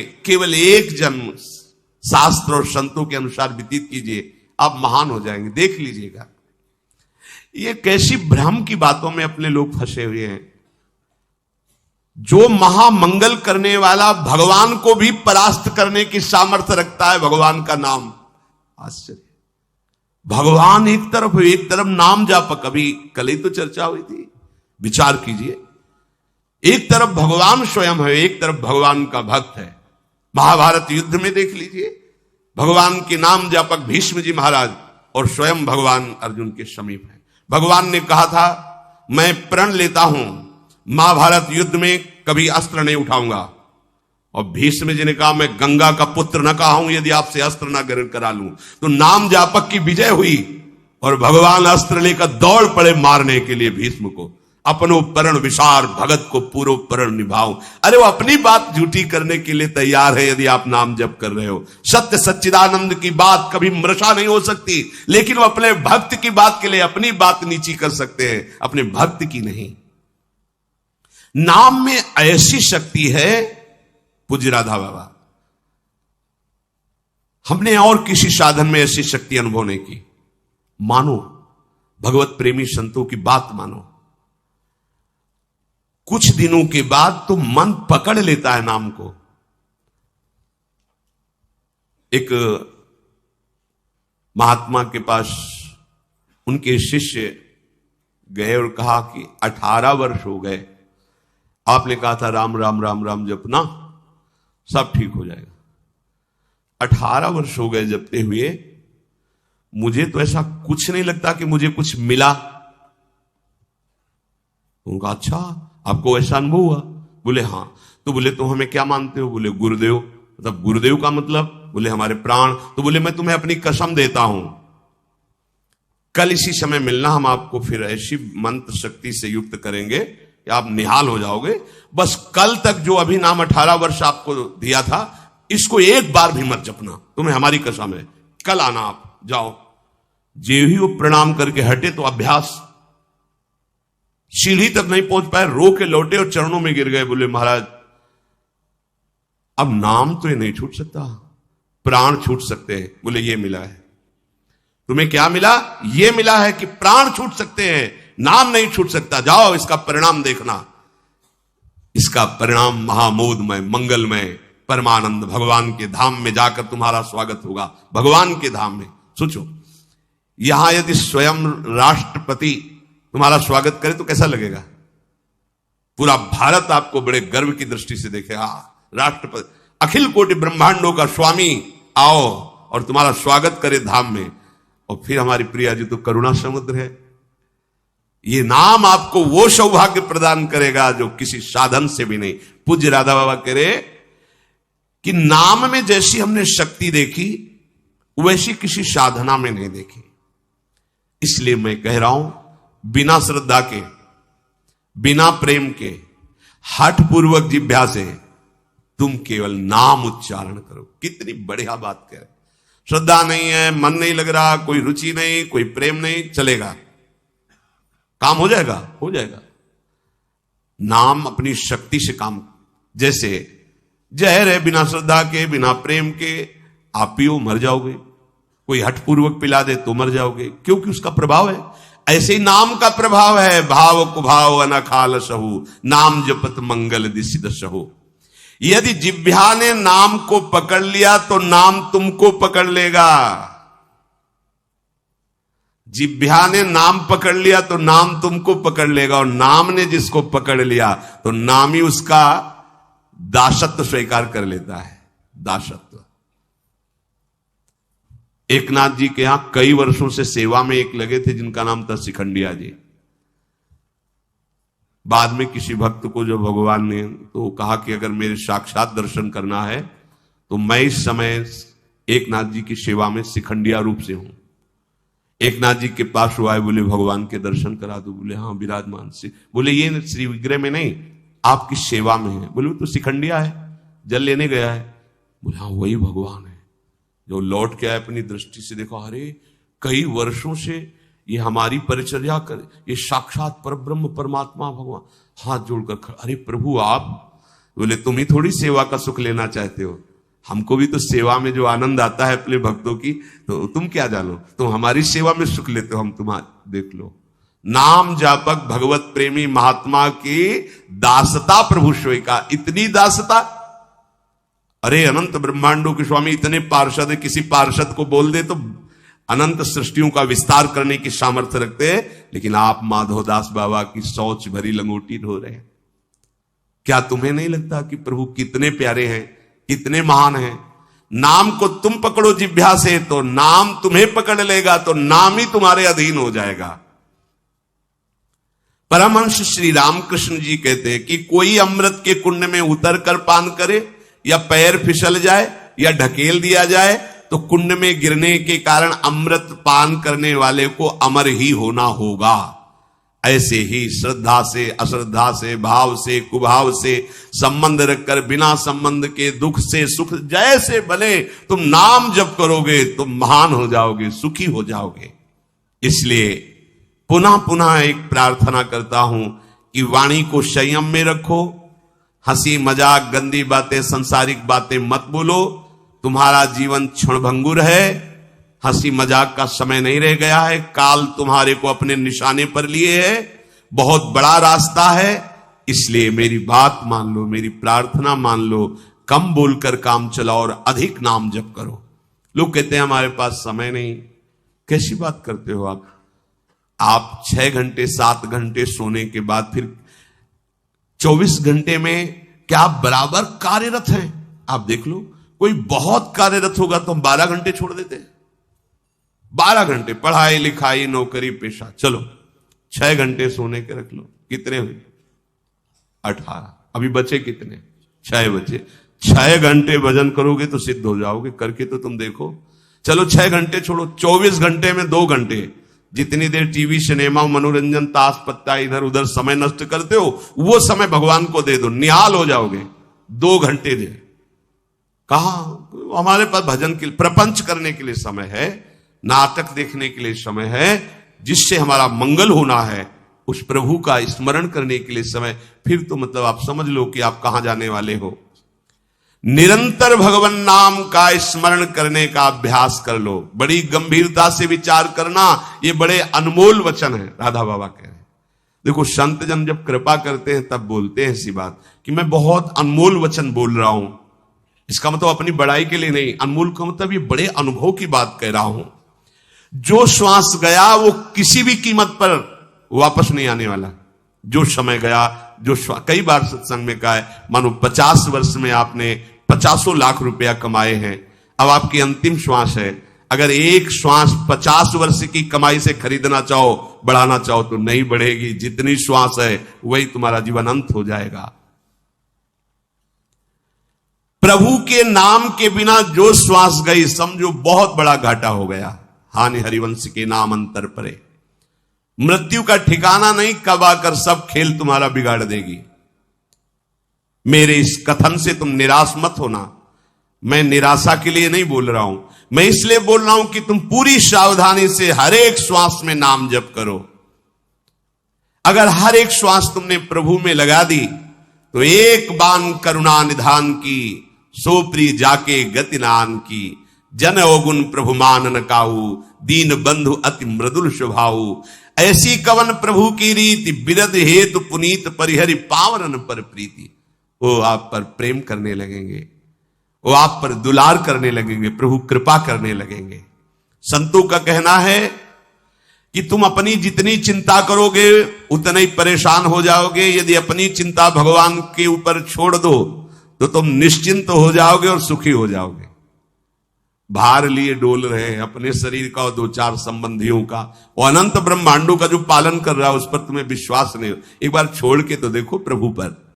केवल एक जन्म शास्त्र और संतों के अनुसार व्यतीत कीजिए, आप महान हो जाएंगे, देख लीजिएगा। ये कैसी भ्रम की बातों में अपने लोग फंसे हुए हैं। जो महामंगल करने वाला भगवान को भी परास्त करने की सामर्थ्य रखता है, भगवान का नाम। आश्चर्य, भगवान एक तरफ नाम जापक। अभी कल ही तो चर्चा हुई थी, विचार कीजिए। एक तरफ भगवान स्वयं है, एक तरफ भगवान का भक्त है। महाभारत युद्ध में देख लीजिए, भगवान के नाम जापक भीष्म जी महाराज और स्वयं भगवान अर्जुन के समीप है। भगवान ने कहा था, मैं प्रण लेता हूं, महाभारत युद्ध में कभी अस्त्र नहीं उठाऊंगा। और भीष्म जी ने कहा, मैं गंगा का पुत्र न कहा हूं यदि आपसे अस्त्र न ग्रहण करा लूं। तो नाम जापक की विजय हुई और भगवान अस्त्र लेकर दौड़ पड़े मारने के लिए भीष्म को। अपनो परण विशार भगत को पूरो परण निभाओ। अरे वो अपनी बात झूठी करने के लिए तैयार है यदि आप नाम जप कर रहे हो। सत्य सच्चिदानंद की बात कभी मृषा नहीं हो सकती, लेकिन वो अपने भक्त की बात के लिए अपनी बात नीची कर सकते हैं, अपने भक्त की नहीं। नाम में ऐसी शक्ति है, पूज्य राधा बाबा, हमने और किसी साधन में ऐसी शक्ति अनुभव नहीं की। मानो, भगवत प्रेमी संतों की बात मानो, कुछ दिनों के बाद तो मन पकड़ लेता है नाम को। एक महात्मा के पास उनके शिष्य गए और कहा कि 18 वर्ष हो गए, आपने कहा था राम राम राम राम जपना, सब ठीक हो जाएगा। 18 वर्ष हो गए जपते हुए, मुझे तो ऐसा कुछ नहीं लगता कि मुझे कुछ मिला। उनका, अच्छा आपको ऐसा अनुभव हुआ? बोले हाँ। तो बोले तो हमें क्या मानते हो? बोले गुरुदेव। मतलब गुरुदेव का मतलब? बोले हमारे प्राण। तो बोले मैं तुम्हें अपनी कसम देता हूं, कल इसी समय मिलना, हम आपको फिर ऐसी मंत्र शक्ति से युक्त करेंगे कि आप निहाल हो जाओगे। बस कल तक जो अभी नाम 18 वर्ष आपको दिया था, इसको एक बार भी मत जपना, तुम्हें हमारी कसम है। कल आना, आप जाओ। जे ही वो प्रणाम करके हटे तो अभ्यास, सीढ़ी तक नहीं पहुंच पाए, रो के लौटे और चरणों में गिर गए। बोले महाराज अब नाम तो ये नहीं छूट सकता, प्राण छूट सकते हैं। बोले ये मिला है। तुम्हें क्या मिला? ये मिला है कि प्राण छूट सकते हैं, नाम नहीं छूट सकता। जाओ, इसका परिणाम देखना। इसका परिणाम महामोदमय, मंगलमय, परमानंद भगवान के धाम में जाकर तुम्हारा स्वागत होगा। भगवान के धाम में सोचो, यहां यदि स्वयं राष्ट्रपति तुम्हारा स्वागत करे तो कैसा लगेगा? पूरा भारत आपको बड़े गर्व की दृष्टि से देखेगा। राष्ट्रपति, अखिल कोटि ब्रह्मांडों का स्वामी आओ और तुम्हारा स्वागत करे धाम में। और फिर हमारी प्रिया जी तो करुणा समुद्र है। ये नाम आपको वो सौभाग्य प्रदान करेगा जो किसी साधन से भी नहीं। पूज्य राधा बाबा कह रहे कि नाम में जैसी हमने शक्ति देखी, वैसी किसी साधना में नहीं देखी। इसलिए मैं कह रहा हूं, बिना श्रद्धा के, बिना प्रेम के, हठ पूर्वक जिह्वा से तुम केवल नाम उच्चारण करो। कितनी बढ़िया बात कह रहे। श्रद्धा नहीं है, मन नहीं लग रहा, कोई रुचि नहीं, कोई प्रेम नहीं, चलेगा, काम हो जाएगा, हो जाएगा। नाम अपनी शक्ति से काम, जैसे जहर है, बिना श्रद्धा के, बिना प्रेम के आप पियो, मर जाओगे। कोई हठपूर्वक पिला दे तो मर जाओगे, क्योंकि उसका प्रभाव है। ऐसे ही नाम का प्रभाव है। भाव कुभाव अनखाल सहु, नाम जपत मंगल दिसिद सहु। यदि जिह्वा ने नाम को पकड़ लिया तो नाम तुमको पकड़ लेगा। जिह्वा ने नाम पकड़ लिया तो नाम तुमको पकड़ लेगा, और नाम ने जिसको पकड़ लिया तो नाम ही उसका दासत्व स्वीकार कर लेता है। दासत्व। एकनाथ जी के यहां कई वर्षों से सेवा में एक लगे थे जिनका नाम था शिखंडिया जी। बाद में किसी भक्त को जो भगवान ने तो कहा कि अगर मेरे साक्षात दर्शन करना है तो मैं इस समय एकनाथ जी की सेवा में शिखंडिया रूप से हूं। एकनाथ जी के पास वो आए, बोले भगवान के दर्शन करा दो। बोले हाँ विराजमान से। बोले ये श्री विग्रह में नहीं, आपकी सेवा में है। बोले तो शिखंडिया है, जल लेने गया है। बोले हाँ वही भगवान है। जो लौट के आए अपनी दृष्टि से देखो, अरे कई वर्षों से ये हमारी परिचर्या कर, ये साक्षात परब्रह्म परमात्मा भगवान। हाथ जोड़कर, अरे प्रभु आप बोले तुम ही थोड़ी सेवा का सुख लेना चाहते हो, हमको भी तो सेवा में जो आनंद आता है अपने भक्तों की, तो तुम क्या जानो, तुम हमारी सेवा में सुख लेते हो, हम तुम्हारा देख लो। नाम जापक भगवत प्रेमी महात्मा की दासता प्रभु श्वेय का, इतनी दासता। अरे अनंत ब्रह्मांडों के स्वामी इतने पार्षद है, किसी पार्षद को बोल दे तो अनंत सृष्टियों का विस्तार करने की सामर्थ्य रखते हैं, लेकिन आप माधवदास बाबा की शौच भरी लंगोटी ढो रहे हैं। क्या तुम्हें नहीं लगता कि प्रभु कितने प्यारे हैं, कितने महान हैं? नाम को तुम पकड़ो जिह्वा से तो नाम तुम्हें पकड़ लेगा, तो नाम ही तुम्हारे अधीन हो जाएगा। परमहंस श्री रामकृष्ण जी कहते हैं कि कोई अमृत के कुंड में उतर कर पान करे, या पैर फिसल जाए या ढकेल दिया जाए, तो कुंड में गिरने के कारण अमृत पान करने वाले को अमर ही होना होगा। ऐसे ही श्रद्धा से, अश्रद्धा से, भाव से, कुभाव से संबंध रखकर बिना संबंध के दुख से सुख जैसे भले तुम नाम जप करोगे तुम महान हो जाओगे, सुखी हो जाओगे। इसलिए पुनः पुनः एक प्रार्थना करता हूं कि वाणी को संयम में रखो, हंसी मजाक गंदी बातें सांसारिक बातें मत बोलो। तुम्हारा जीवन क्षणभंगुर है, हंसी मजाक का समय नहीं रह गया है, काल तुम्हारे को अपने निशाने पर लिए है, बहुत बड़ा रास्ता है। इसलिए मेरी बात मान लो, मेरी प्रार्थना मान लो, कम बोलकर काम चलाओ और अधिक नाम जप करो। लोग कहते हैं हमारे पास समय नहीं। कैसी बात करते हो आप? आप 6 घंटे 7 घंटे सोने के बाद फिर 24 घंटे में क्या आप बराबर कार्यरत हैं? आप देख लो, कोई बहुत कार्यरत होगा तो हम 12 घंटे छोड़ देते हैं। 12 घंटे पढ़ाई लिखाई नौकरी पेशा, चलो 6 घंटे सोने के रख लो, कितने हुए? 18। अभी बचे कितने? 6 बचे। 6 घंटे भजन करोगे तो सिद्ध हो जाओगे, करके तो तुम देखो। चलो 6 घंटे छोड़ो, 24 घंटे में 2 घंटे, जितनी देर टीवी सिनेमा मनोरंजन ताश पत्ता इधर उधर समय नष्ट करते हो, वो समय भगवान को दे दो, निहाल हो जाओगे। 2 घंटे दे। कहा हमारे पास भजन के लिए, प्रपंच करने के लिए समय है, नाटक देखने के लिए समय है, जिससे हमारा मंगल होना है, उस प्रभु का स्मरण करने के लिए समय। फिर तो मतलब आप समझ लो कि आप कहां जाने वाले हो। निरंतर भगवान नाम का स्मरण करने का अभ्यास कर लो। बड़ी गंभीरता से विचार करना, ये बड़े अनमोल वचन है। राधा बाबा कह रहे हैं, देखो संत जन जब कृपा करते हैं तब बोलते हैं ऐसी बात कि मैं बहुत अनमोल वचन बोल रहा हूं। इसका मतलब अपनी बड़ाई के लिए नहीं, अनमोल का मतलब ये बड़े अनुभव की बात कह रहा हूं। जो श्वास गया वो किसी भी कीमत पर वापस नहीं आने वाला। जो समय गया, जो कई बार सत्संग में कहा है, मानो 50 वर्ष में आपने 50 लाख रुपया कमाए हैं, अब आपकी अंतिम श्वास है। अगर एक श्वास 50 वर्ष की कमाई से खरीदना चाहो, बढ़ाना चाहो तो नहीं बढ़ेगी। जितनी श्वास है वही तुम्हारा जीवन अंत हो जाएगा। प्रभु के नाम के बिना जो श्वास गई, समझो बहुत बड़ा घाटा हो गया। हानि हरिवंश के नाम अंतर परे। मृत्यु का ठिकाना नहीं, कब आकर सब खेल तुम्हारा बिगाड़ देगी। मेरे इस कथन से तुम निराश मत होना। मैं निराशा के लिए नहीं बोल रहा हूं, मैं इसलिए बोल रहा हूं कि तुम पूरी सावधानी से हर एक श्वास में नाम जप करो। अगर हर एक श्वास तुमने प्रभु में लगा दी तो एक बान करुणा निधान की, सोप्री जाके गति नान की। जन अवगुण प्रभु मान न काहू, दीन बंधु अति मृदुल स्वभाव। ऐसी कवन प्रभु की रीति, बिरद हेतु पुनीत परिहरि पावन पर प्रीति। वो आप पर प्रेम करने लगेंगे, वो आप पर दुलार करने लगेंगे, प्रभु कृपा करने लगेंगे। संतों का कहना है कि तुम अपनी जितनी चिंता करोगे उतने ही परेशान हो जाओगे। यदि अपनी चिंता भगवान के ऊपर छोड़ दो तो तुम निश्चिंत हो जाओगे और सुखी हो जाओगे। भार लिए डोल रहे हैं अपने शरीर का और 2-4 संबंधियों का, और अनंत ब्रह्मांडों का जो पालन कर रहा है उस पर तुम्हें विश्वास नहीं हो। एक बार छोड़ के तो देखो प्रभु पर।